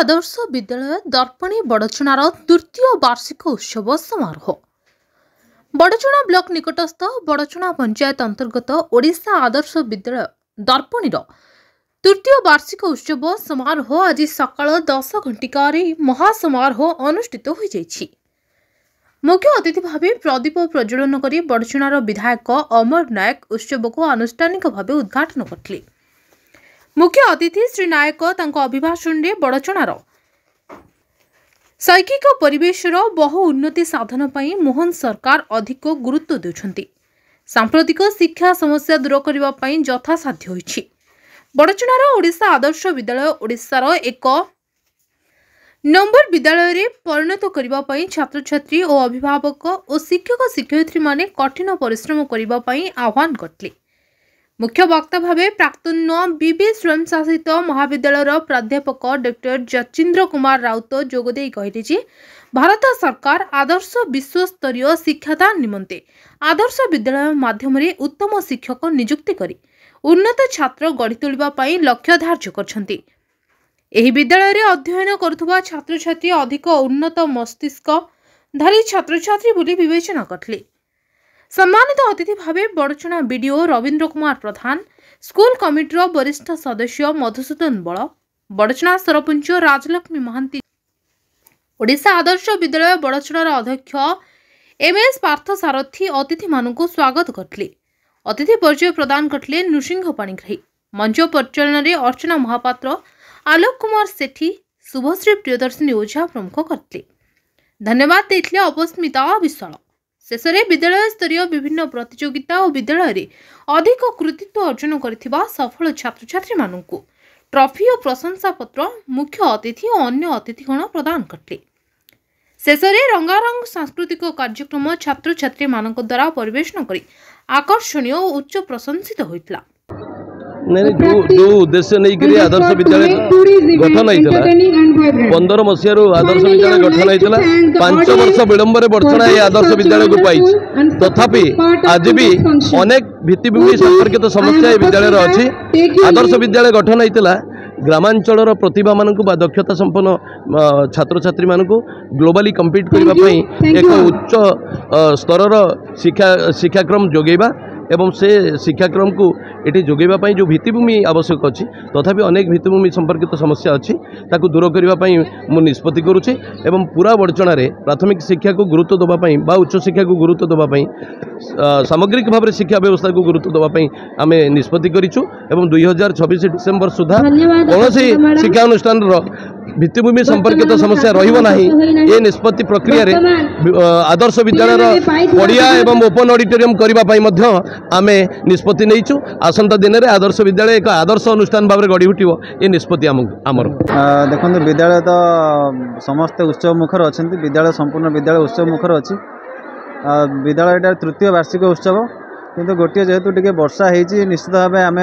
आदर्श विद्यालय दर्पणी बड़चुणार तृतीय वार्षिक उत्सव समारोह। बड़चुणा ब्लॉक निकटस्थ बड़चुणा पंचायत अंतर्गत ओडिशा आदर्श विद्यालय दर्पणीर तृतीय वार्षिक उत्सव समारोह आज सकाळ 10 घंटिकार महासमारोह अनुष्ठित हो जाइछि। मुख्य अतिथि भाव प्रदीप प्रज्वलन कर बड़चुणार विधायक अमर नायक उत्सव को आनुष्ठानिक भाव उद्घाटन करथिले। मुख्य अतिथि श्री नायक अभिभाषण में बड़चुणार शैक्षिक परिवेशर बहु उन्नति साधन पर मोहन सरकार अधिक गुरुत्व देउछन्ति। सांप्रतिक शिक्षा समस्या दूर करने यथासाध्य होइछि। बड़चुणार ओडिशा आदर्श विद्यालय ओडिशार एक नंबर विद्यालय रे परिणत करने छात्र छात्री और अभिभावक और शिक्षक शिक्षयित्री माने कठिन परिश्रम करने आह्वान करथिले। मुख्य वक्ता भावे प्राक्तन बीबी स्वयंशासित महाविद्यालय प्राध्यापक डॉक्टर जचिंद्र कुमार राउत जोगदे कहले जे भारत सरकार आदर्श विश्वस्तरीय शिक्षादान निमंते आदर्श विद्यालय माध्यम उत्तम शिक्षक नियुक्ति करी उन्नत छात्र गढ़ी तोलिबा लक्ष्य धार्य करछन्ति। एही विद्यालय रे अध्ययन करुवा छात्र छात्री अधिक उन्नत मस्तिष्क धारी छात्र छात्री बोली विवेचना करथिले। सम्मानित अतिथि भावे बड़चुणा बीडीओ रवींद्र कुमार प्रधान, स्कूल कमिटीर वरिष्ठ सदस्य मधुसूदन बल, बड़चुणा सरपंच राजलक्ष्मी महांती, ओडिशा आदर्श विद्यालय बड़चुणार अध्यक्ष एमएस पार्थसारथी अतिथि मानकु स्वागत करथिले। अतिथि परिचय प्रदान करथिले नृसिंह पाणिग्राही। मंच परिचालन रे अर्चना महापात्र, आलोक कुमार सेठी, शुभश्री प्रियदर्शिनी ओझा प्रमुख करथिले। धन्यवाद देथिले अपस्मिता विश्वाल। शेष में विद्यालय स्तरीय विभिन्न प्रतियोगिता और विद्यालय रे अधिक कृतित्व अर्जन करथिबा सफल छात्र छात्री मानकु ट्रॉफी और प्रशंसा पत्र मुख्य अतिथि और अन्य अतिथिगण प्रदान करथिले। शेष में रंगारंग सांस्कृतिक कार्यक्रम छात्र छात्री मानक द्वारा परिवेषण करी आकर्षणीय और उच्च प्रशंसित होइतला। जो उद्देश्य नहीं आदर्श विद्यालय गठन होता 15 मसीह आदर्श विद्यालय गठन होता 5 वर्ष विलंबर बड़चुणा आदर्श विद्यालय को पाई। तथापि आज भी अनेक भित्तिभूमि संपर्कित समस्या विद्यालय अच्छी। आदर्श विद्यालय गठन होता ग्रामांचल प्रतिभा मानक दक्षता संपन्न छात्र छात्री मानक ग्लोबाली कम्पीट करने एक उच्च स्तर शिक्षाक्रम जोगेबा एवं से शिक्षाक्रम को ये जोगेवाई जो भित्तिभूमि आवश्यक अच्छी। तथापि अनेक भित्तिभूमि संपर्कित समस्या अच्छी ताकू दूर करने मु निष्पत्ति करुचे एवं पूरा बड़चुणा प्राथमिक शिक्षा को गुरुत्व देवाई बा उच्च शिक्षा को गुरुत्व देवाई सामग्रिक भाव में शिक्षा व्यवस्था को गुरुत्व देवाई आम निष्पत्ति करूँ। 2026 डिसेम्बर सुधा कौन शिक्षानुष्ठान भित्तिभूमि संपर्कित समस्या रहिबो नाही। ये निष्पत्ति प्रक्रिया रे आदर्श विद्यालय पड़िया एवं ओपन ऑडिटोरियम करबा पई मध्य आमे निष्पत्ति नैचु। आसंता दिन में आदर्श विद्यालय एक आदर्श अनुष्ठान भाव में गढ़ी उठिबो ये निष्पत्ति आमर। देखो विद्यालय तो समस्त उत्सव मुखर अच्छा। विद्यालय संपूर्ण विद्यालय उत्सव मुखर अच्छी। विद्यालय तृतीय वार्षिक उत्सव किंतु गोटे जेहेतु टिके वर्षा होती निश्चित भाव आम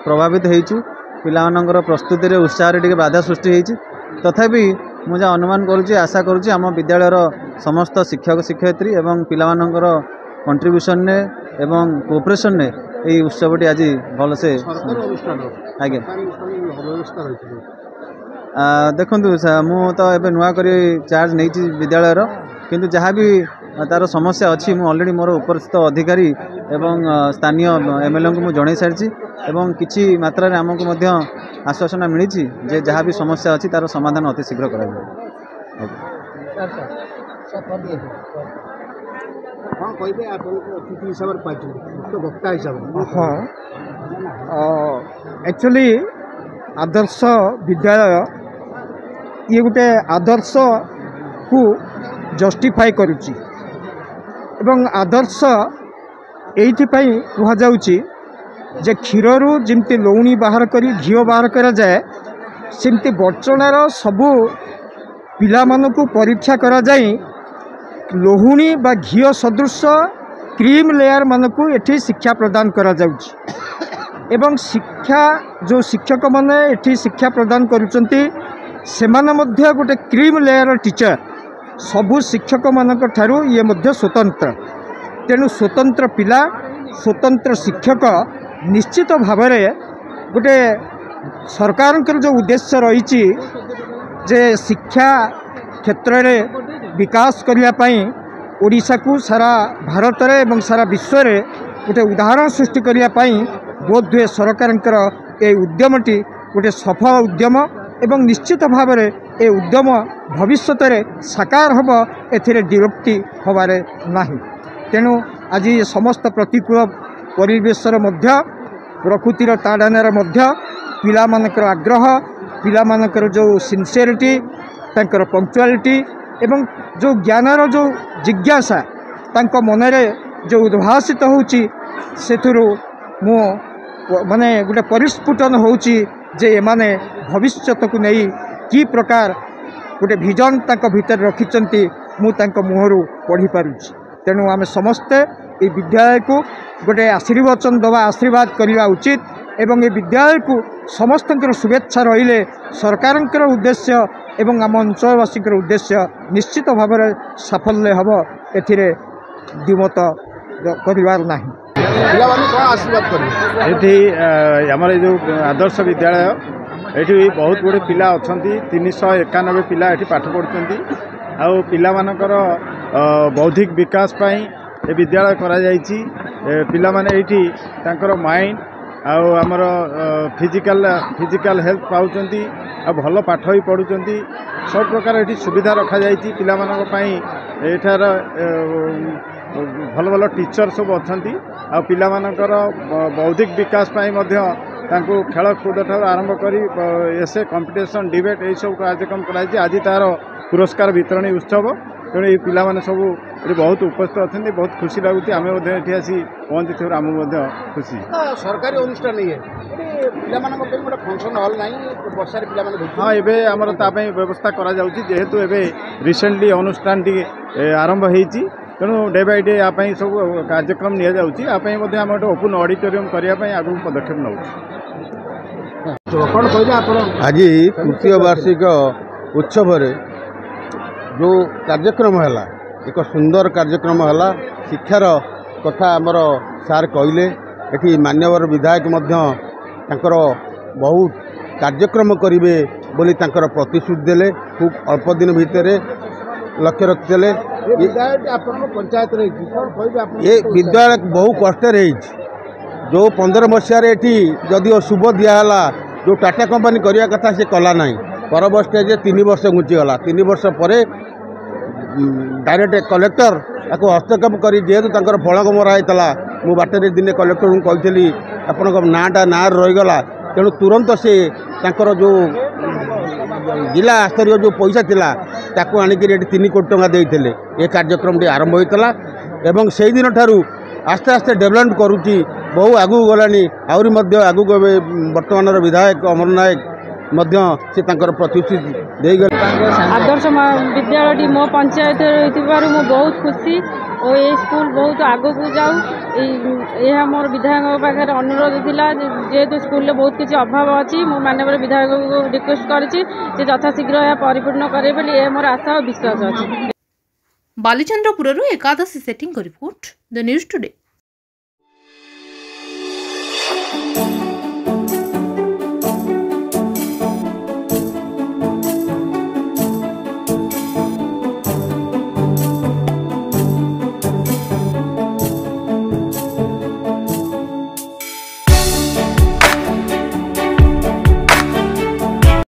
प्रभावित होइचु। पिलामानंकर प्रस्तुति रे उत्साह टिके बाधा सृष्टि होइचि। तथापि मुझे अनुमान करुच्ची आशा करुच्ची आम विद्यालयर समस्त शिक्षक शिक्षयित्री एवं पिलामानंकर कंट्रीब्यूशन ने एवं कोऑपरेशन ने यही उत्सवटी आज भल से आगे देखु मु तो एबे नुआ करी चार्ज नहीं विद्यालयर किंतु जहाँ भी तार समस्या अच्छी मु ऑलरेडी मोर उपस्थित अधिकारी एवं स्थानीय एमएलए को मुझे जन सारी एवं किसी मात्रा रे आमको मध्य आश्वासन मिली जे जहाँ भी समस्या अच्छी तार समाधान अति शीघ्र कर एक्चुअली आदर्श विद्यालय ये गोटे आदर्श को जस्टिफाई करुच्ची एवं आदर्श एइथिपाई कहा जाउची जे क्षीररू जमती लौणी बाहर करी घीओ बाहर करा जाए सेमती बड़चुणार सबू पिला मानकु परीक्षा करा जाए लहुणी बा घीओ सदृश क्रीम लेयर मानकु एठी शिक्षा प्रदान करा जाउची एवं शिक्षा जो शिक्षक माने एठी शिक्षा प्रदान करुचंती सेमाने मध्य गोटे क्रीम लेयर टीचर सबु शिक्षक मानक ठारू ये मध्य स्वतंत्र। तेणु स्वतंत्र पिला स्वतंत्र शिक्षक निश्चित भाव में गोटे सरकार जो उद्देश्य रही जे शिक्षा क्षेत्र में विकास करने ओडिशा को सारा भारत एवं सारा विश्व में गोटे उदाहरण सृष्टि करने बोध हुए सरकार ये उद्यमटी गोटे सफल उद्यम एवं निश्चित भाव में ये उद्यम भविष्य में साकार हम एथिरे डिरोक्ति हबारे नाही। तेणु आज समस्त प्रतिकूल परिवेशर मध्य प्रकृतिर ताड़नार मध्य पिलामानकर आग्रह पिलामानकर जो सिंसियरिटी तांकर पंक्चुआलिटी एवं जो ज्ञानर जो जिज्ञासा तांको मनरे जो उद्भासित होउची सेथुरु मो माने गोटे परिस्फुटन होउची जे एमाने भविष्यत को नहीं कि प्रकार गोटे विजन तांको भीतर रखिचंती मु तांको मुहरु पढ़ी पारुची। तेणु आमे समस्ते ये विद्यालय को गोटे आशीर्वचन दवा आशीर्वाद करवा उचित एवं ये विद्यालय को समस्त शुभेच्छा रहिले सरकार उद्देश्य एवं आम अंचलवासी उद्देश्य निश्चित भाव में साफल्य हम एथिरे द्विमत करिवार नाही। ये आमर जो आदर्श विद्यालय ये बहुत गुड़े पिला अच्छा 391 पिला ये पाठ पढ़ुं आउ पिला मानकर बौद्धिक विकास पाई ये विद्यालय करा जायछि। पिला माने एठी तांकर माइंड आउ आमर फिजिकल हेल्थ पाउचंती आ भल पाठ ही पढ़ुचंती सब प्रकार एठी सुविधा रखा जायछि। पिला मानक पई एठार भल भल टीचर सब अछंती आ पिला मानकर बौद्धिक विकास पाई मध्य तांको खेल कूद ठार आरंभ करी एसे कंपिटिशन डिबेट यही सब कार्यक्रम कराई। आज तार पुरस्कार वितरणी उत्सव तेणु ये पिला माने सब ये बहुत उपस्थित अच्छा बहुत खुशी लगुच आम ये आसी पहुँची थे आम खुशी। सरकारी अनुष्ठान ये गोटे फंक्शन हल ना वर्षार पे हाँ एवं आमर तापाई व्यवस्था करा जाउची जेहेतु एवं रिसेंटली अनुष्ठान टी आरंभ होती तेणु डे बाय डे यापाई सब कार्यक्रम नि जाउची यापाई मध्ये आम गोटे ओपन ऑडिटोरियम करने आगु पदक्षेप नौ। आज तृतीय वार्षिक उत्सव जो कार्यक्रम है एक सुंदर कार्यक्रम है शिक्षार कथा आमर सार कहले एटी मान्यवर विधायक तांकर बहुत कार्यक्रम करेंगे बोली तांकर प्रतिश्रुति देले खूब अल्प दिन भितर लक्ष्य रखते। ये विद्यालय बहु कष्ट जो 15 मसीह जदि शुभ दिहला जो टाटा कंपनी करने कथा से कला ना परवर्त स्टेज 3 वर्ष घुंचीगला 3 वर्ष पर डायरेक्ट कलेक्टर या हस्तक्षेप कर जेहेतु फलक मरा होता मु बाटर दिने कलेक्टर को कही आपण नाटा ना रहीगला तेणु तुरंत से जो जिला स्तरीय जो पैसा थिला ताकू आणिक 3 कोटी टंका देते ये कार्यक्रम आरंभ होता एवं से दिन ठारू आस्ते आस्ते डेवलपमेंट करुच्ची बहु आगू गलानी आहरी आगू वर्तमान विधायक अमर नायक से प्रतिश्रुति दे गले। आदर्श विद्यालय मो पंचायत मु बहुत खुशी और ये स्कूल बहुत आगो को जाऊ यह मोर विधायक पाखे अनुरोध थिला जेहेतु स्कूल बहुत किसी अभाव अच्छी मु माननीय विधायक को रिक्वेस्ट करी यथाशीघ्र यह परिपूर्ण करे बोली यह मोर आशा और विश्वास अच्छी। Balichandrapur Ekadashi setting report the news today.